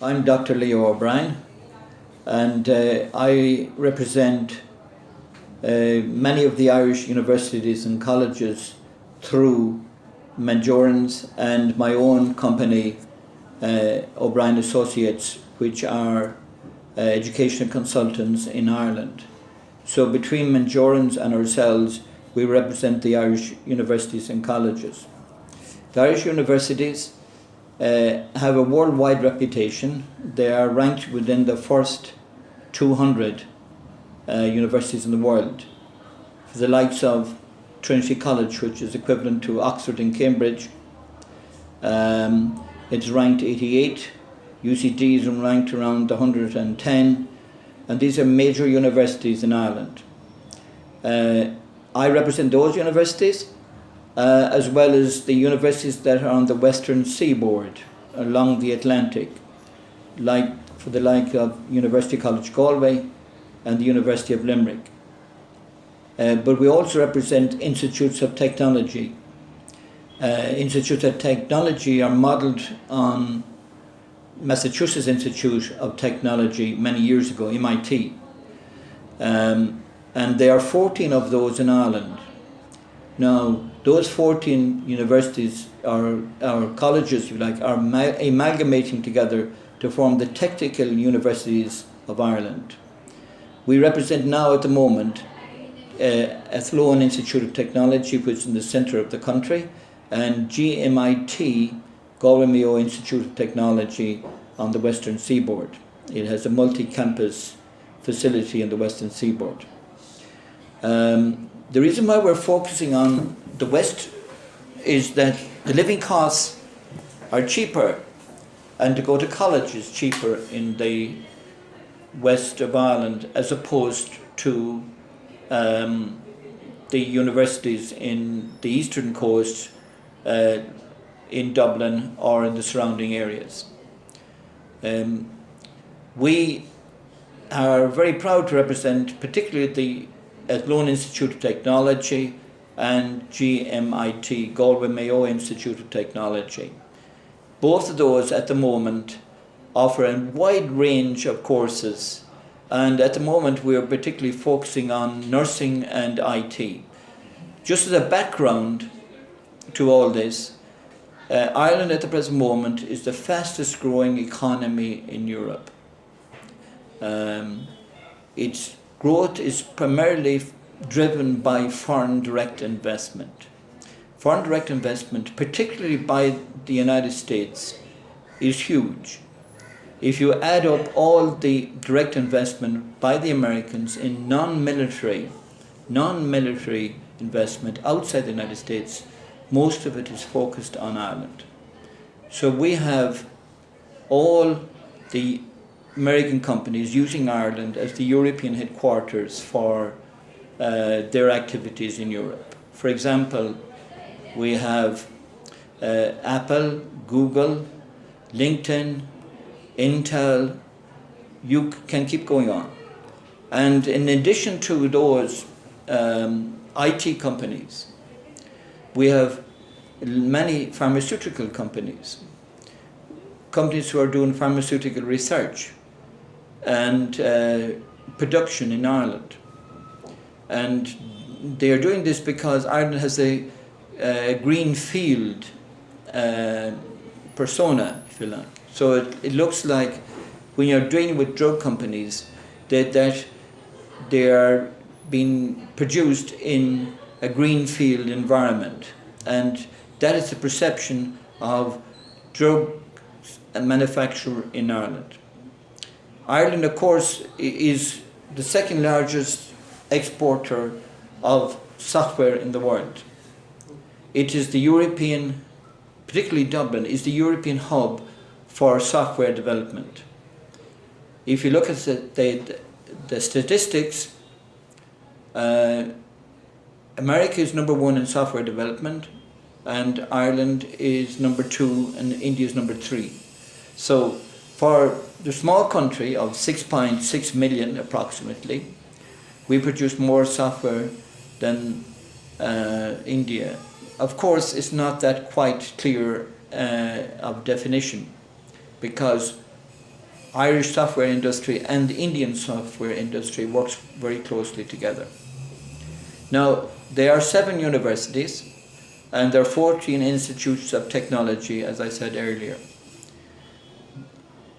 I'm Dr. Leo O'Brien, and I represent many of the Irish universities and colleges through Manjoorans and my own company, O'Brien Associates, which are educational consultants in Ireland. So between Manjoorans and ourselves, we represent the Irish universities and colleges. The Irish universities have a worldwide reputation. They are ranked within the first 200 universities in the world. For the likes of Trinity College, which is equivalent to Oxford and Cambridge, it's ranked 88. UCD is ranked around 110, and these are major universities in Ireland. I represent those universities, as well as the universities that are on the western seaboard along the Atlantic, like of University College Galway and the University of Limerick. But we also represent institutes of technology. Institutes of technology are modelled on Massachusetts Institute of Technology many years ago, MIT. And there are 14 of those in Ireland. Now, those 14 universities or colleges, if you like, are amalgamating together to form the Technical Universities of Ireland. We represent now at the moment Athlone Institute of Technology, which is in the centre of the country, and GMIT, Galway Mayo Institute of Technology, on the western seaboard. It has a multi-campus facility in the western seaboard. The reason why we're focusing on the West is that the living costs are cheaper, and to go to college is cheaper in the west of Ireland as opposed to the universities in the eastern coast, in Dublin or in the surrounding areas. We are very proud to represent particularly the Athlone Institute of Technology and GMIT, Galway Mayo Institute of Technology. Both of those at the moment offer a wide range of courses, and at the moment we are particularly focusing on nursing and IT. Just as a background to all this, Ireland at the present moment is the fastest growing economy in Europe. Its growth is primarily driven by foreign direct investment. Foreign direct investment, particularly by the United States, is huge. If you add up all the direct investment by the Americans in non-military investment outside the United States, most of it is focused on Ireland. So we have all the American companies using Ireland as the European headquarters for their activities in Europe. For example, we have Apple, Google, LinkedIn, Intel, you can keep going on. And in addition to those IT companies, we have many pharmaceutical companies who are doing pharmaceutical research and production in Ireland. And they are doing this because Ireland has a green field persona, if you like. So it looks like when you're dealing with drug companies that they are being produced in a green field environment, and that is the perception of drug manufacture in Ireland. Ireland, of course, is the second largest exporter of software in the world. It is the European, particularly Dublin, is the European hub for software development. If you look at the statistics, America is number one in software development, and Ireland is number two, and India is number three. So for the small country of 6.6 million approximately, we produce more software than India. Of course, it's not that quite clear of definition, because Irish software industry and the Indian software industry works very closely together. Now, there are 7 universities and there are 14 institutes of technology, as I said earlier.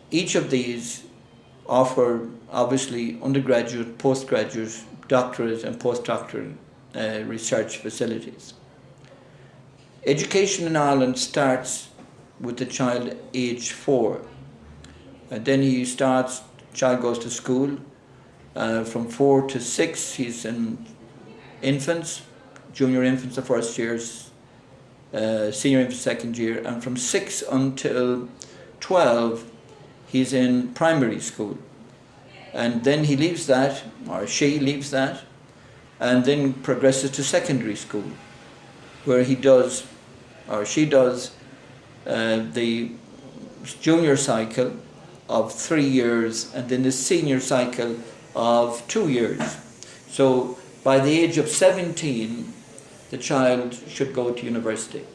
Each of these offer, obviously, undergraduate, postgraduate, doctorate and postdoctoral research facilities. Education in Ireland starts with the child age 4. And then child goes to school. From 4 to 6, he's in infants, junior infants the first years, senior infants second year, and from 6 until 12, he's in primary school. And then he leaves that, or she leaves that, and then progresses to secondary school, where he does, or she does, the junior cycle of 3 years and then the senior cycle of 2 years. So by the age of 17, the child should go to university.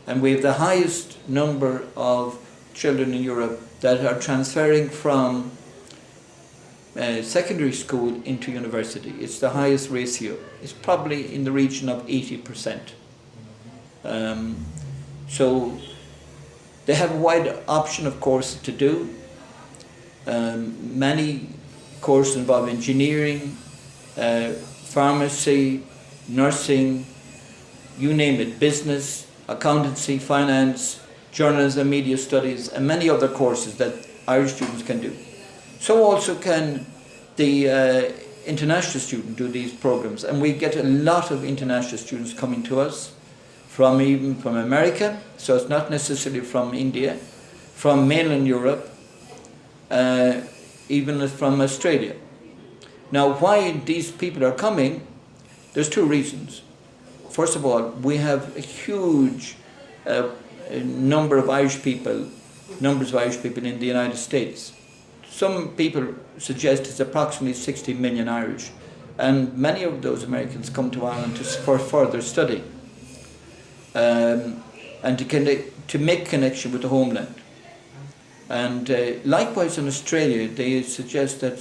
And we have the highest number of children in Europe that are transferring from secondary school into university. It's the highest ratio. It's probably in the region of 80%. So they have a wide option of courses to do. Many courses involve engineering, pharmacy, nursing, you name it, business, accountancy, finance, journalism, media studies, and many other courses that Irish students can do. So also can the international student do these programs, and we get a lot of international students coming to us even from America, so it's not necessarily from India, from mainland Europe, even from Australia. Now, why these people are coming, there's 2 reasons. First of all, we have a huge numbers of Irish people in the United States. Some people suggest it's approximately 60 million Irish, and many of those Americans come to Ireland for further study and to make connection with the homeland. And likewise in Australia, they suggest that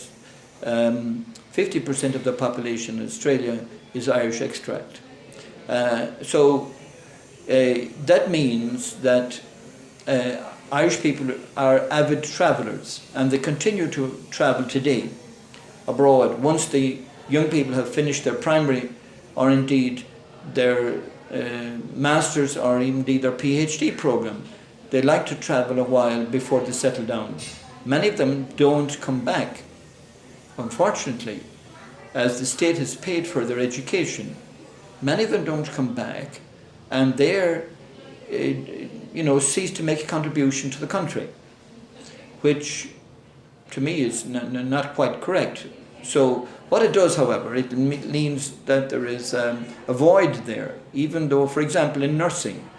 50% of the population in Australia is Irish extract. So that means that Irish people are avid travellers, and they continue to travel today abroad. Once the young people have finished their primary, or indeed their master's, or indeed their PhD program, they like to travel a while before they settle down. Many of them don't come back, unfortunately, as the state has paid for their education. Many of them don't come back, and they're cease to make a contribution to the country, which to me is not quite correct. So what it does, however, it means that there is a void there, even though, for example, in nursing,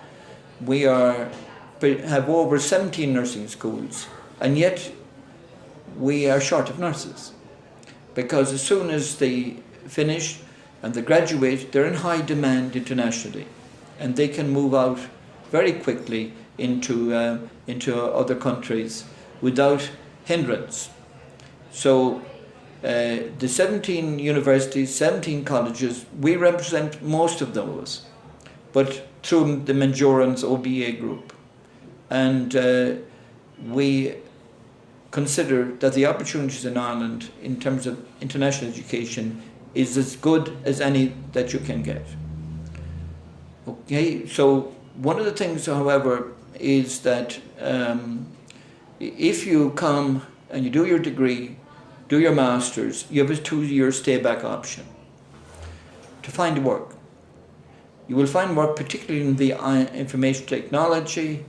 we have over 17 nursing schools, and yet we are short of nurses, because as soon as they finish and they graduate, they're in high demand internationally, and they can move out very quickly into other countries without hindrance. So the 17 universities, 17 colleges, we represent most of those, but through the Manjoorans OBA group. And we consider that the opportunities in Ireland in terms of international education is as good as any that you can get. Okay, so one of the things, however, is that if you come and you do your degree, do your master's, you have a 2-year stay-back option to find work. You will find work particularly in the information technology,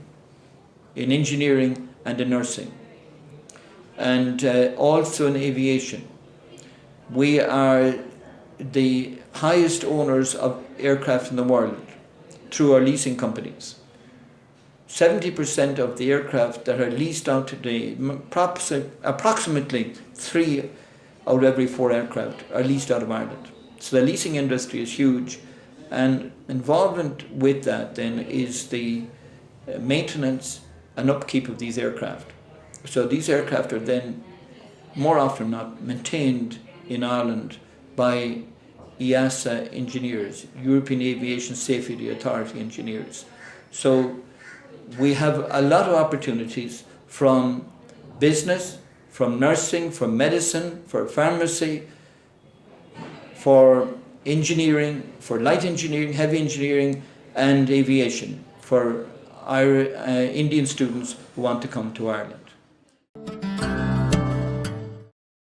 in engineering and in nursing, and also in aviation. We are the highest owners of aircraft in the world through our leasing companies. 70% of the aircraft that are leased out today, approximately 3 out of every 4 aircraft are leased out of Ireland. So the leasing industry is huge, and involvement with that then is the maintenance and upkeep of these aircraft. So these aircraft are then, more often not, maintained in Ireland by EASA engineers, European Aviation Safety Authority engineers. So we have a lot of opportunities from business, from nursing, from medicine, for pharmacy, for engineering, for light engineering, heavy engineering, and aviation for our Indian students who want to come to Ireland.